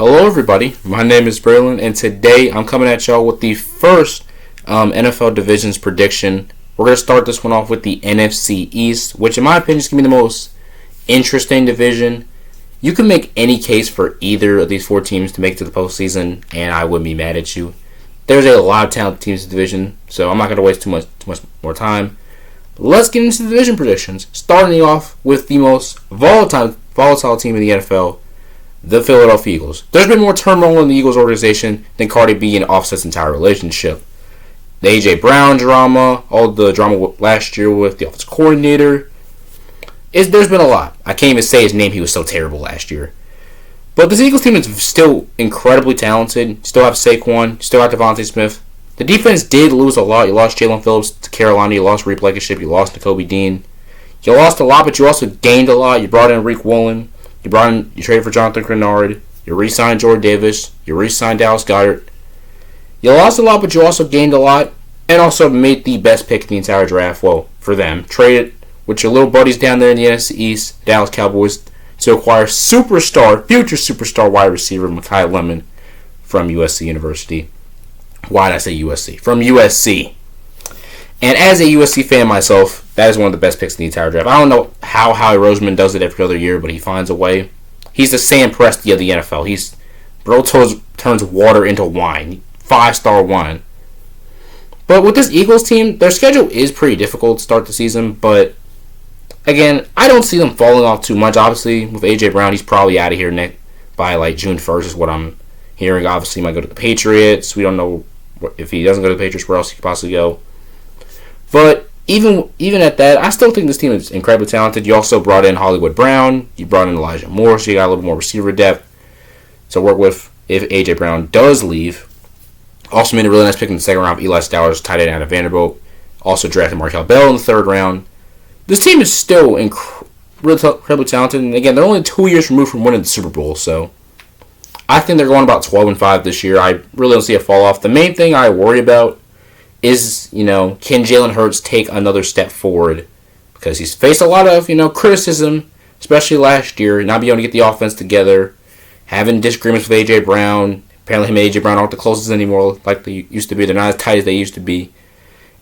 Hello, everybody. My name is Braylon, and today I'm coming at y'all with the first NFL divisions prediction. We're going to start this one off with the NFC East, which in my opinion is going to be the most interesting division. You can make any case for either of these four teams to make it to the postseason, and I wouldn't be mad at you. There's a lot of talented teams in the division, so I'm not going to waste too much more time. Let's get into the division predictions, starting off with the most volatile team in the NFL, the Philadelphia Eagles. There's been more turmoil in the Eagles organization than Cardi B and Offset's entire relationship. The A.J. Brown drama, all the drama last year with the offensive coordinator. There's been a lot. I can't even say his name. He was so terrible last year. But this Eagles team is still incredibly talented. Still have Saquon. Still have Devontae Smith. The defense did lose a lot. You lost Jalen Phillips to Carolina. You lost Reed Blankenship. You lost Nakobe Dean. You lost a lot, but you also gained a lot. You brought in Rick Woolen. You traded for Jonathan Grenard. You re-signed Jordan Davis. You re-signed Dallas Goedert. You lost a lot, but you also gained a lot. And also made the best pick in the entire draft. Well, for them. Traded with your little buddies down there in the NFC East, Dallas Cowboys, to acquire future superstar wide receiver Mekhi Lemon from USC University. Why did I say USC? From USC. And as a USC fan myself, that is one of the best picks in the entire draft. I don't know how Howie Roseman does it every other year, but he finds a way. He's the Sam Presti of the NFL. Bro turns water into wine. 5-star wine. But with this Eagles team, their schedule is pretty difficult to start the season, but again, I don't see them falling off too much. Obviously, with A.J. Brown, he's probably out of here by June 1st is what I'm hearing. Obviously, he might go to the Patriots. We don't know if he doesn't go to the Patriots, where else he could possibly go. But even at that, I still think this team is incredibly talented. You also brought in Hollywood Brown. You brought in Elijah Moore, so you got a little more receiver depth to work with if A.J. Brown does leave. Also made a really nice pick in the second round of Eli Stowers, tight end out of Vanderbilt. Also drafted Markel Bell in the third round. This team is still incredibly talented. And again, they're only 2 years removed from winning the Super Bowl, so I think they're going about 12-5 this year. I really don't see a fall off. The main thing I worry about is, can Jalen Hurts take another step forward? Because he's faced a lot of, criticism, especially last year, not being able to get the offense together, having disagreements with A.J. Brown. Apparently him and A.J. Brown aren't the closest anymore like they used to be. They're not as tight as they used to be.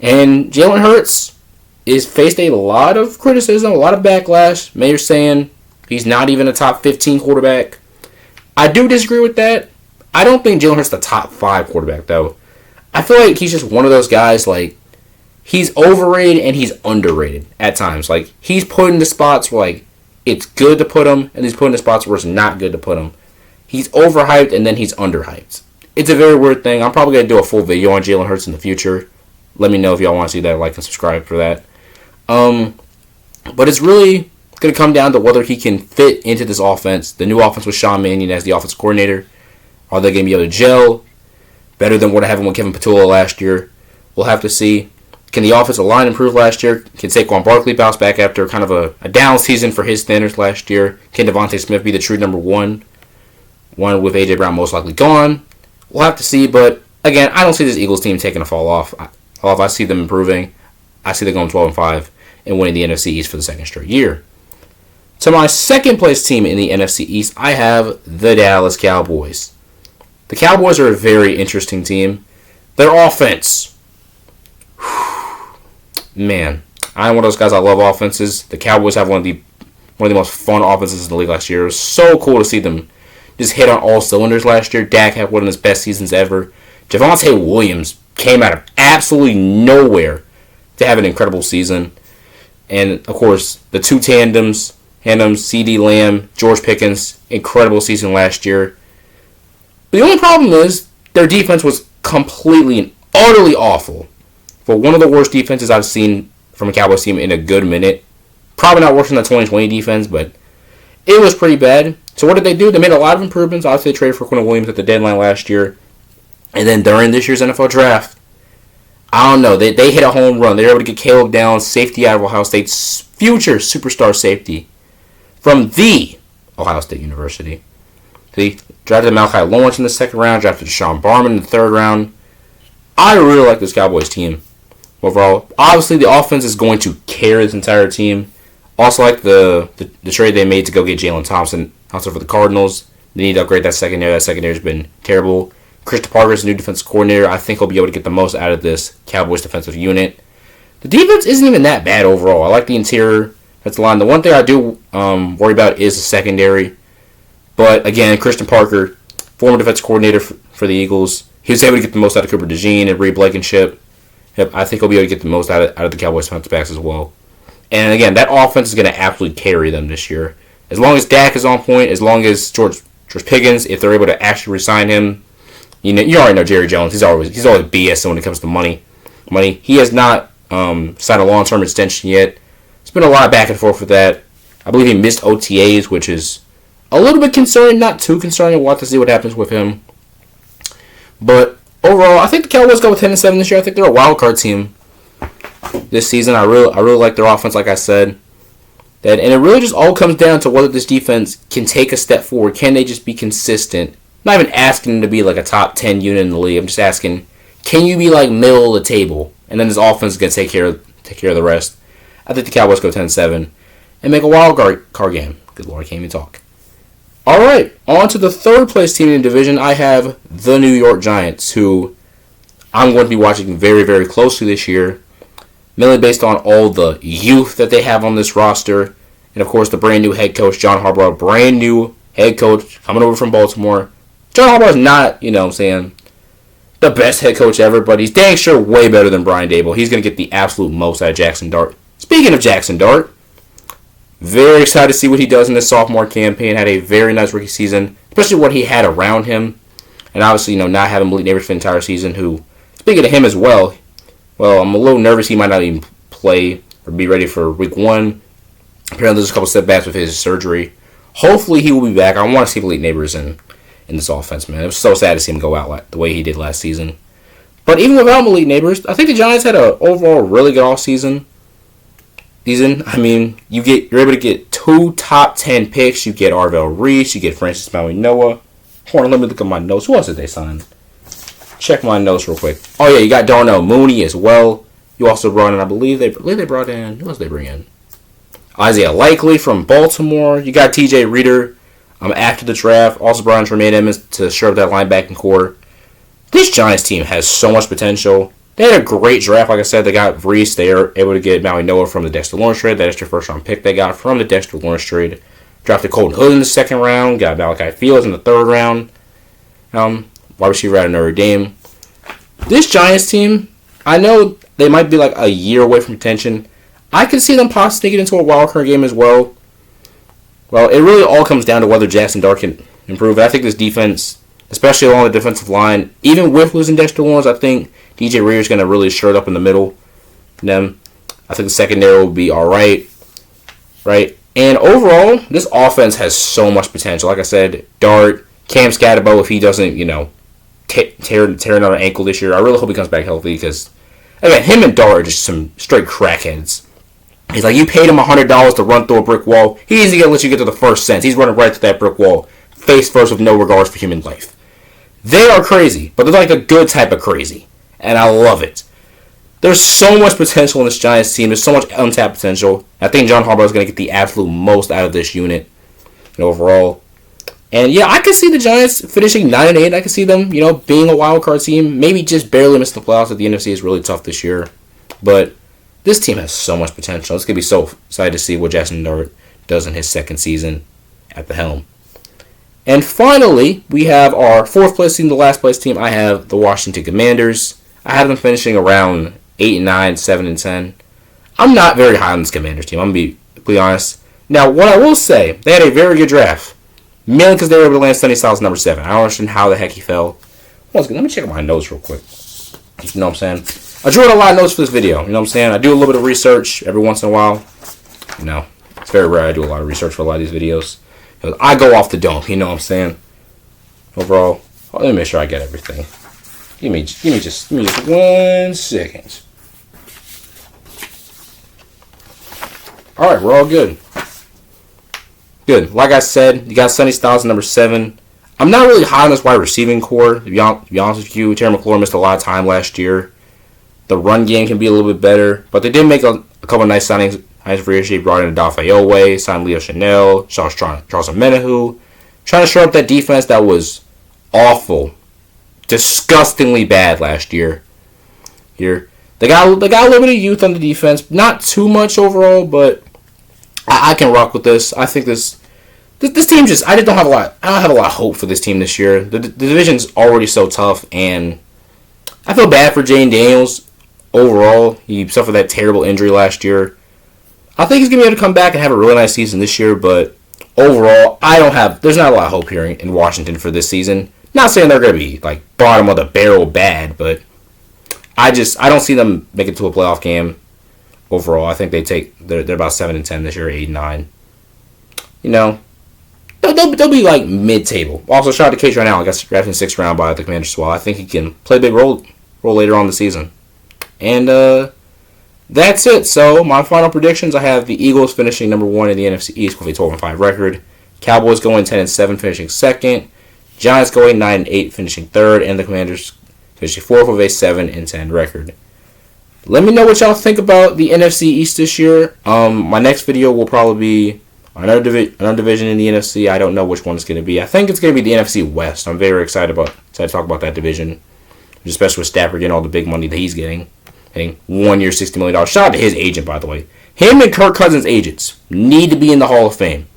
And Jalen Hurts is faced a lot of criticism, a lot of backlash. Many are saying he's not even a top 15 quarterback. I do disagree with that. I don't think Jalen Hurts is the top 5 quarterback, though. I feel like he's just one of those guys, he's overrated and he's underrated at times. He's put in the spots where, it's good to put him, and he's put in the spots where it's not good to put him. He's overhyped and then he's underhyped. It's a very weird thing. I'm probably going to do a full video on Jalen Hurts in the future. Let me know if y'all want to see that. Like and subscribe for that. But it's really going to come down to whether he can fit into this offense. The new offense with Sean Mannion as the offensive coordinator. Are they going to be able to gel better than what happened with Kevin Patullo last year? We'll have to see. Can the offensive line improve last year? Can Saquon Barkley bounce back after kind of a down season for his standards last year? Can Devontae Smith be the true number one? One with A.J. Brown most likely gone. We'll have to see, but again, I don't see this Eagles team taking a fall off. I see them improving. I see them going 12-5 and winning the NFC East for the second straight year. To my second place team in the NFC East, I have the Dallas Cowboys. The Cowboys are a very interesting team. Their offense, man, I'm one of those guys. I love offenses. The Cowboys have one of the most fun offenses in the league last year. It was so cool to see them just hit on all cylinders last year. Dak had one of his best seasons ever. Javonte Williams came out of absolutely nowhere to have an incredible season. And, of course, the two tandems, CeeDee Lamb, George Pickens, incredible season last year. The only problem is their defense was completely and utterly awful. For one of the worst defenses I've seen from a Cowboys team in a good minute. Probably not worse than the 2020 defense, but it was pretty bad. So what did they do? They made a lot of improvements. Obviously, they traded for Quinn Williams at the deadline last year. And then during this year's NFL draft, I don't know. They hit a home run. They were able to get Caleb Downs, safety out of Ohio State's future superstar safety from the Ohio State University. They drafted Malachi Lawrence in the second round, drafted Deshaun Barman in the third round. I really like this Cowboys team overall. Obviously, the offense is going to carry this entire team. Also like the trade they made to go get Jalen Thompson also for the Cardinals. They need to upgrade that secondary. That secondary has been terrible. Christian Parker is the new defensive coordinator. I think he'll be able to get the most out of this Cowboys defensive unit. The defense isn't even that bad overall. I like the interior defensive line. The one thing I do worry about is the secondary. But again, Christian Parker, former defensive coordinator for the Eagles, he was able to get the most out of Cooper DeJean and Reed Blankenship. Yep, I think he'll be able to get the most out of the Cowboys defensive backs as well. And again, that offense is going to absolutely carry them this year. As long as Dak is on point, as long as George Pickens, if they're able to actually resign him, you already know Jerry Jones. He's always BS when it comes to money. He has not signed a long-term extension yet. It's been a lot of back and forth with that. I believe he missed OTAs, which is a little bit concerning, not too concerning. We'll have to see what happens with him. But overall, I think the Cowboys go with 10-7 this year. I think they're a wild card team this season. I really like their offense, like I said. And it really just all comes down to whether this defense can take a step forward. Can they just be consistent? I'm not even asking them to be like a top 10 unit in the league. I'm just asking, can you be like middle of the table? And then this offense is going to take care of the rest. I think the Cowboys go 10-7 and make a wild card game. Good Lord, I can't even talk. All right, on to the third place team in the division. I have the New York Giants, who I'm going to be watching very, very closely this year, mainly based on all the youth that they have on this roster. And, of course, the brand new head coach, John Harbaugh, brand new head coach coming over from Baltimore. John Harbaugh is not, the best head coach ever, but he's dang sure way better than Brian Daboll. He's going to get the absolute most out of Jackson Dart. Speaking of Jackson Dart, very excited to see what he does in this sophomore campaign. Had a very nice rookie season, especially what he had around him. And obviously, not having Malik Neighbors for the entire season, who, speaking of him as well, I'm a little nervous he might not even play or be ready for week 1. Apparently, there's a couple setbacks with his surgery. Hopefully, he will be back. I want to see Malik Neighbors in this offense, man. It was so sad to see him go out the way he did last season. But even without Malik Neighbors, I think the Giants had an overall really good offseason. I mean, you're able to get 2 top 10 picks. You get Arvell Reese. You get Francis Maui-Noah. Hold on, let me look at my notes. Who else did they sign? Check my notes real quick. Oh, yeah, you got Darnell Mooney as well. You also brought in, I believe they brought in, who else did they bring in? Isaiah Likely from Baltimore. You got TJ Reader after the draft. Also brought in Tremaine Edmonds to shore up that linebacking core. This Giants team has so much potential. They had a great draft. Like I said, they got Reese. They are able to get Maui-Noah from the Dexter Lawrence trade. That is their first-round pick they got from the Dexter Lawrence trade. Drafted Colton Hood in the second round. Got Malachi Fields in the third round. Wide receiver out of Notre Dame. This Giants team, I know they might be like a year away from contention. I can see them possibly sneaking into a wild card game as well. Well, it really all comes down to whether Jackson Dart can improve. I think this defense, especially along the defensive line, even with losing Dexter Lawrence, I think DJ Reader is going to really shirt up in the middle. Then I think the secondary will be all right. And overall, this offense has so much potential. Like I said, Dart, Cam Scatterbo, if he doesn't, tear another ankle this year, I really hope he comes back healthy because, again, him and Dart are just some straight crackheads. He's like, you paid him $100 to run through a brick wall. He isn't going to let you get to the first cent. He's running right to that brick wall, face first with no regards for human life. They are crazy, but they're like a good type of crazy. And I love it. There's so much potential in this Giants team. There's so much untapped potential. I think John Harbaugh is going to get the absolute most out of this unit overall. And yeah, I could see the Giants finishing 9-8. I could see them, being a wild card team. Maybe just barely missing the playoffs. The NFC is really tough this year. But this team has so much potential. It's going to be so excited to see what Jackson Dart does in his second season at the helm. And finally, we have our fourth place team, the last place team. I have the Washington Commanders. I have them finishing around 8-9, 7-10. I'm not very high on this Commanders team. I'm going to be completely honest. Now, what I will say, they had a very good draft. Mainly because they were able to land Sonny Styles number 7. I don't understand how the heck he fell. Let me check my notes real quick. You know what I'm saying? I drew out a lot of notes for this video. You know what I'm saying? I do a little bit of research every once in a while. It's very rare I do a lot of research for a lot of these videos. I go off the dome. You know what I'm saying? Overall, let me make sure I get everything. Give me just 1 second. All right, we're all good. Good. Like I said, you got Sonny Styles number 7. I'm not really high on this wide receiving core, to be honest with you. Terry McLaurin missed a lot of time last year. The run game can be a little bit better, but they did make a couple of nice signings. Nice free agency, brought in Adolphe Owe, signed Leo Chanel, Charles Menahu, trying to shore up that defense that was awful, disgustingly bad last year. They got a little bit of youth on the defense, not too much overall, but I can rock with this. I think this team just I don't have a lot of hope for this team this year. The division's already so tough, and I feel bad for Jane Daniels overall. He suffered that terrible injury last year. I think he's gonna be able to come back and have a really nice season this year, but overall, there's not a lot of hope here in Washington for this season. Not saying they're gonna be like bottom of the barrel bad, but I don't see them make it to a playoff game overall. I think they're about 7-10 this year, 8-9. You know, they'll be like mid-table. Also, shout out to Cage right now. I got drafted in the 6th round by the Commanders as well. I think he can play a big role later on in the season. And that's it. So my final predictions: I have the Eagles finishing number 1 in the NFC East with a 12-5 record. Cowboys going 10-7, finishing 2nd. Giants going 9-8, finishing 3rd, and the Commanders finishing 4th with a 7-10 record. Let me know what y'all think about the NFC East this year. My next video will probably be another division in the NFC. I don't know which one it's going to be. I think it's going to be the NFC West. I'm very excited to talk about that division, especially with Stafford getting all the big money that he's getting 1 year, $60 million. Shout out to his agent, by the way. Him and Kirk Cousins' agents need to be in the Hall of Fame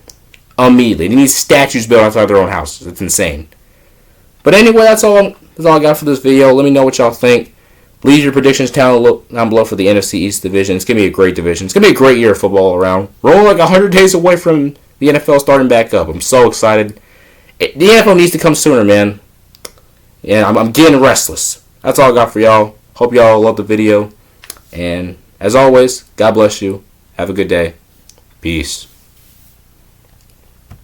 immediately. They need statues built outside their own houses. It's insane. But anyway, that's all I got for this video. Let me know what y'all think. Leave your predictions down below for the NFC East division. It's going to be a great division. It's going to be a great year of football all around. We're only like 100 days away from the NFL starting back up. I'm so excited. The NFL needs to come sooner, man. Yeah, I'm getting restless. That's all I got for y'all. Hope y'all love the video. And as always, God bless you. Have a good day. Peace.